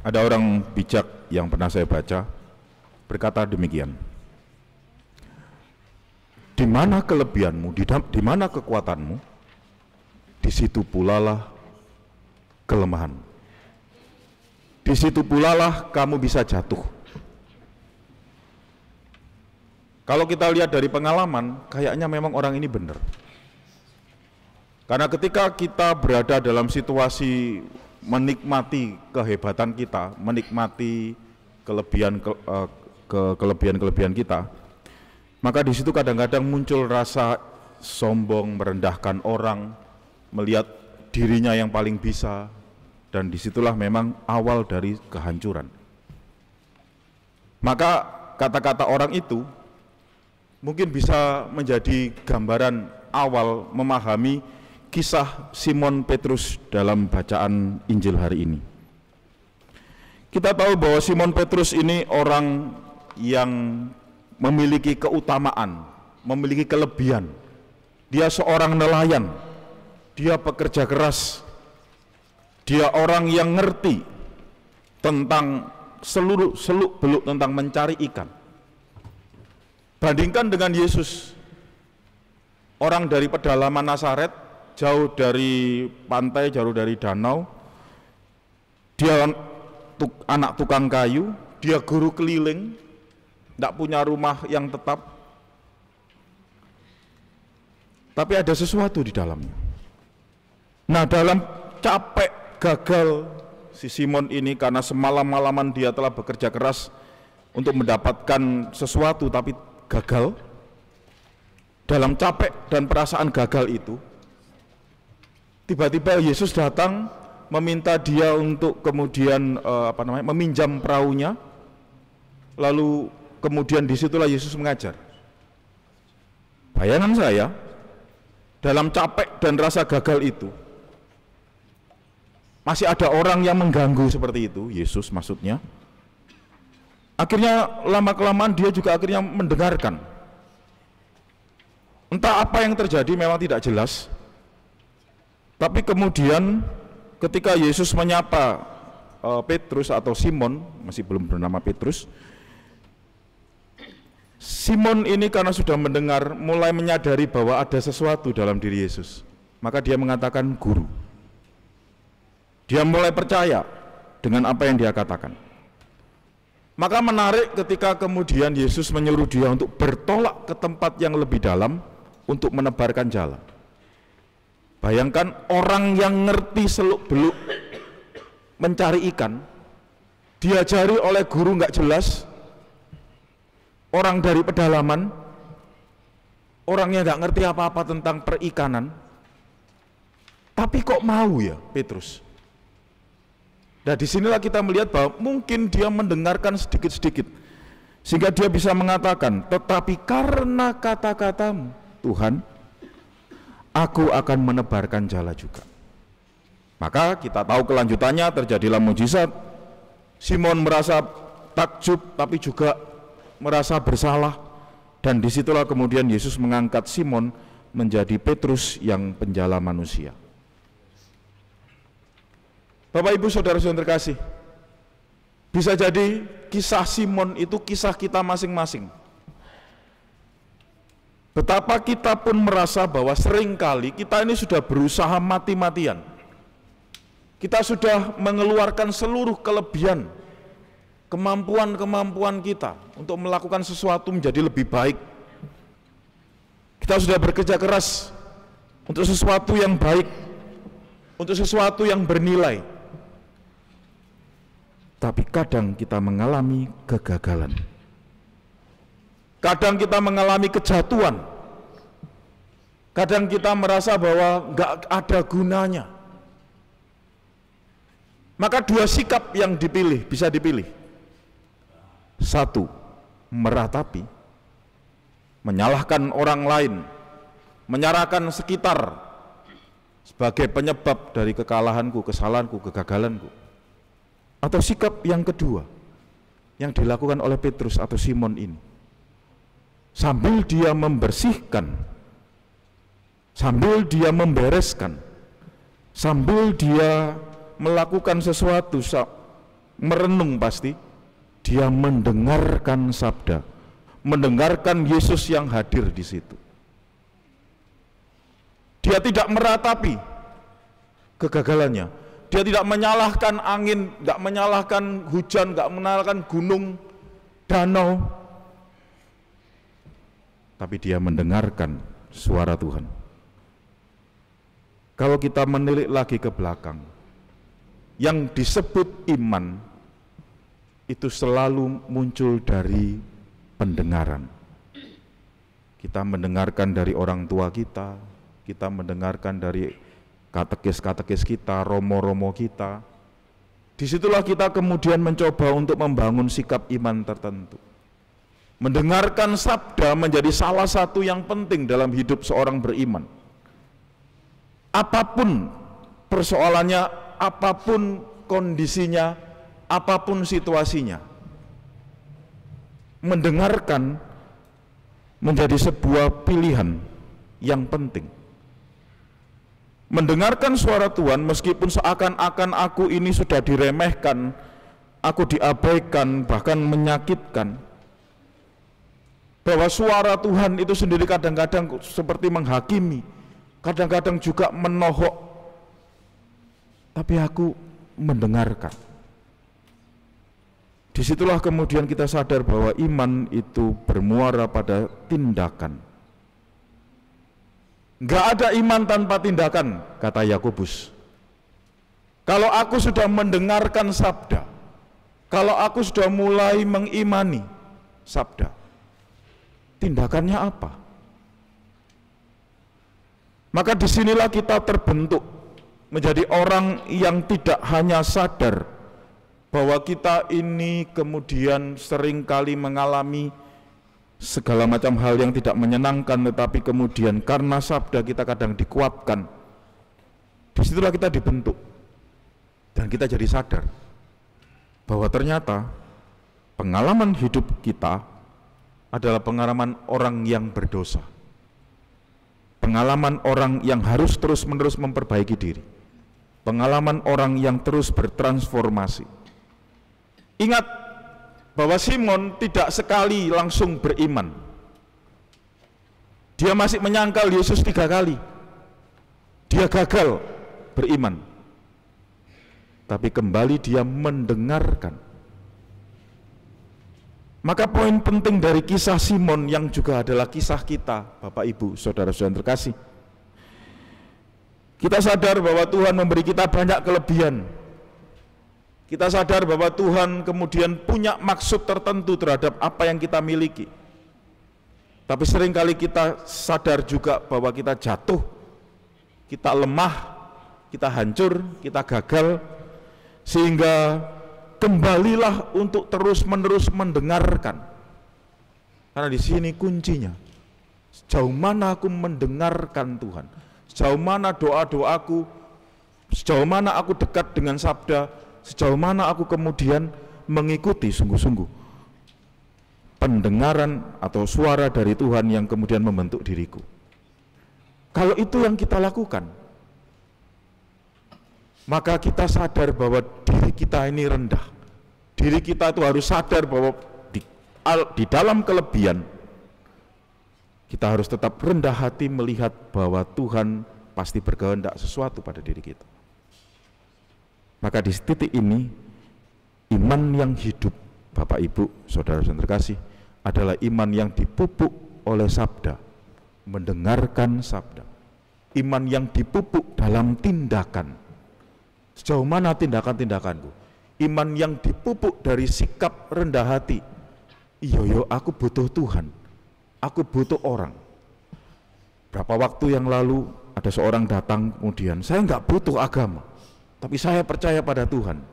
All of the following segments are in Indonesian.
Ada orang bijak yang pernah saya baca berkata demikian, di mana kelebihanmu, di mana kekuatanmu, di situ pula lah kelemahan. Di situ pula lah kamu bisa jatuh. Kalau kita lihat dari pengalaman, kayaknya memang orang ini benar. Karena ketika kita berada dalam situasi menikmati kehebatan kita, menikmati kelebihan kita, maka di situ kadang-kadang muncul rasa sombong, merendahkan orang, melihat dirinya yang paling bisa, dan disitulah memang awal dari kehancuran. Maka kata-kata orang itu mungkin bisa menjadi gambaran awal memahami kisah Simon Petrus dalam bacaan Injil hari ini. Kita tahu bahwa Simon Petrus ini orang yang memiliki keutamaan, memiliki kelebihan. Dia seorang nelayan, dia pekerja keras, dia orang yang ngerti tentang seluk-beluk tentang mencari ikan. Bandingkan dengan Yesus, orang dari pedalaman Nazaret, jauh dari pantai, jauh dari danau, dia anak tukang kayu, dia guru keliling, tidak punya rumah yang tetap, tapi ada sesuatu di dalamnya. Nah, dalam capek gagal si Simon ini, karena semalam-malaman dia telah bekerja keras untuk mendapatkan sesuatu tapi gagal. Dalam capek dan perasaan gagal itu, tiba-tiba Yesus datang meminta dia untuk kemudian meminjam perahunya, lalu kemudian disitulah Yesus mengajar. Bayangan saya, dalam capek dan rasa gagal itu, masih ada orang yang mengganggu seperti itu, Yesus maksudnya. Akhirnya lama-kelamaan dia juga akhirnya mendengarkan. Entah apa yang terjadi memang tidak jelas. Tapi kemudian ketika Yesus menyapa Petrus atau Simon, masih belum bernama Petrus, Simon ini karena sudah mendengar, mulai menyadari bahwa ada sesuatu dalam diri Yesus. Maka dia mengatakan guru. Dia mulai percaya dengan apa yang dia katakan. Maka menarik ketika kemudian Yesus menyuruh dia untuk bertolak ke tempat yang lebih dalam untuk menebarkan jalan. Bayangkan orang yang ngerti seluk-beluk mencari ikan, diajari oleh guru nggak jelas, orang dari pedalaman, orang yang nggak ngerti apa-apa tentang perikanan, tapi kok mau ya Petrus? Nah, disinilah kita melihat bahwa mungkin dia mendengarkan sedikit-sedikit, sehingga dia bisa mengatakan, tetapi karena kata-katamu, Tuhan, aku akan menebarkan jala juga. Maka kita tahu kelanjutannya, terjadilah mujizat. Simon merasa takjub tapi juga merasa bersalah, dan disitulah kemudian Yesus mengangkat Simon menjadi Petrus yang penjala manusia. Bapak Ibu saudara-saudara terkasih, bisa jadi kisah Simon itu kisah kita masing-masing. Betapa kita pun merasa bahwa seringkali kita ini sudah berusaha mati-matian. Kita sudah mengeluarkan seluruh kelebihan, kemampuan-kemampuan kita untuk melakukan sesuatu menjadi lebih baik. Kita sudah bekerja keras untuk sesuatu yang baik, untuk sesuatu yang bernilai. Tapi kadang kita mengalami kegagalan. Kadang kita mengalami kejatuhan. Kadang kita merasa bahwa nggak ada gunanya. Maka dua sikap yang dipilih, bisa dipilih. Satu, meratapi, menyalahkan orang lain, menyalahkan sekitar sebagai penyebab dari kekalahanku, kesalahanku, kegagalanku. Atau sikap yang kedua, yang dilakukan oleh Petrus atau Simon ini. Sambil dia membersihkan, sambil dia membereskan, sambil dia melakukan sesuatu merenung pasti, dia mendengarkan sabda, mendengarkan Yesus yang hadir di situ. Dia tidak meratapi kegagalannya, dia tidak menyalahkan angin, tidak menyalahkan hujan, tidak menyalahkan gunung, danau, tapi dia mendengarkan suara Tuhan. Kalau kita menilik lagi ke belakang, yang disebut iman itu selalu muncul dari pendengaran. Kita mendengarkan dari orang tua kita mendengarkan dari katekis-katekis kita, romo-romo kita. Disitulah kita kemudian mencoba untuk membangun sikap iman tertentu. Mendengarkan sabda menjadi salah satu yang penting dalam hidup seorang beriman. Apapun persoalannya, apapun kondisinya, apapun situasinya, mendengarkan menjadi sebuah pilihan yang penting. Mendengarkan suara Tuhan meskipun seakan-akan aku ini sudah diremehkan, aku diabaikan, bahkan menyakitkan. Bahwa suara Tuhan itu sendiri kadang-kadang seperti menghakimi, kadang-kadang juga menohok, tapi aku mendengarkan. Disitulah kemudian kita sadar bahwa iman itu bermuara pada tindakan. Enggak ada iman tanpa tindakan, kata Yakobus. Kalau aku sudah mendengarkan sabda, kalau aku sudah mulai mengimani sabda, tindakannya apa? Maka disinilah kita terbentuk menjadi orang yang tidak hanya sadar bahwa kita ini kemudian seringkali mengalami segala macam hal yang tidak menyenangkan, tetapi kemudian karena sabda kita kadang dikuatkan. Disitulah kita dibentuk dan kita jadi sadar bahwa ternyata pengalaman hidup kita adalah pengalaman orang yang berdosa, pengalaman orang yang harus terus-menerus memperbaiki diri, pengalaman orang yang terus bertransformasi. Ingat bahwa Simon tidak sekali langsung beriman. Dia masih menyangkal Yesus 3 kali. Dia gagal beriman. Tapi kembali dia mendengarkan. Maka poin penting dari kisah Simon yang juga adalah kisah kita, Bapak Ibu, saudara-saudara terkasih. Kita sadar bahwa Tuhan memberi kita banyak kelebihan. Kita sadar bahwa Tuhan kemudian punya maksud tertentu terhadap apa yang kita miliki. Tapi seringkali kita sadar juga bahwa kita jatuh, kita lemah, kita hancur, kita gagal, sehingga kembalilah untuk terus-menerus mendengarkan. Karena di sini kuncinya. Sejauh mana aku mendengarkan Tuhan, sejauh mana doa-doaku, sejauh mana aku dekat dengan sabda, sejauh mana aku kemudian mengikuti sungguh-sungguh pendengaran atau suara dari Tuhan yang kemudian membentuk diriku. Kalau itu yang kita lakukan, maka kita sadar bahwa diri kita ini rendah. Diri kita itu harus sadar bahwa di dalam kelebihan kita harus tetap rendah hati melihat bahwa Tuhan pasti berkehendak sesuatu pada diri kita. Maka di titik ini, iman yang hidup, Bapak Ibu, saudara-saudara terkasih, adalah iman yang dipupuk oleh sabda, mendengarkan sabda. Iman yang dipupuk dalam tindakan. Sejauh mana tindakan-tindakanku? Iman yang dipupuk dari sikap rendah hati. Iya, aku butuh Tuhan, aku butuh orang. Berapa waktu yang lalu ada seorang datang kemudian, saya nggak butuh agama, tapi saya percaya pada Tuhan.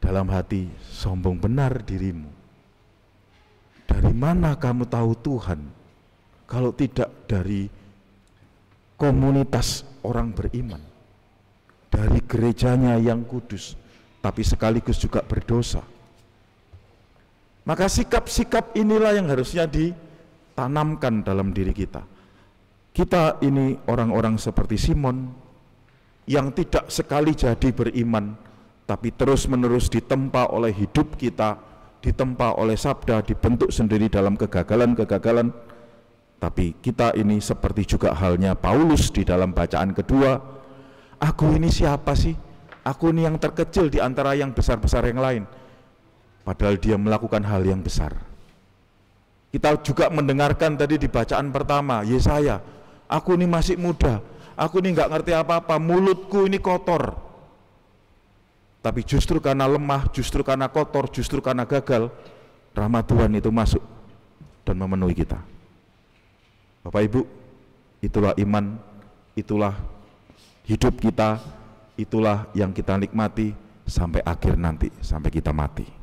Dalam hati, sombong benar dirimu. Dari mana kamu tahu Tuhan? Kalau tidak dari komunitas orang beriman, dari gerejanya yang kudus, tapi sekaligus juga berdosa. Maka sikap-sikap inilah yang harusnya ditanamkan dalam diri kita. Kita ini orang-orang seperti Simon, yang tidak sekali jadi beriman, tapi terus-menerus ditempa oleh hidup kita, ditempa oleh sabda, dibentuk sendiri dalam kegagalan-kegagalan. Tapi kita ini seperti juga halnya Paulus di dalam bacaan kedua, aku ini siapa sih? Aku ini yang terkecil di antara yang besar-besar yang lain. Padahal dia melakukan hal yang besar. Kita juga mendengarkan tadi di bacaan pertama, Yesaya, aku ini masih muda, aku ini nggak ngerti apa-apa, mulutku ini kotor. Tapi justru karena lemah, justru karena kotor, justru karena gagal, rahmat Tuhan itu masuk dan memenuhi kita. Bapak Ibu, itulah iman, itulah hidup kita, itulah yang kita nikmati sampai akhir nanti, sampai kita mati.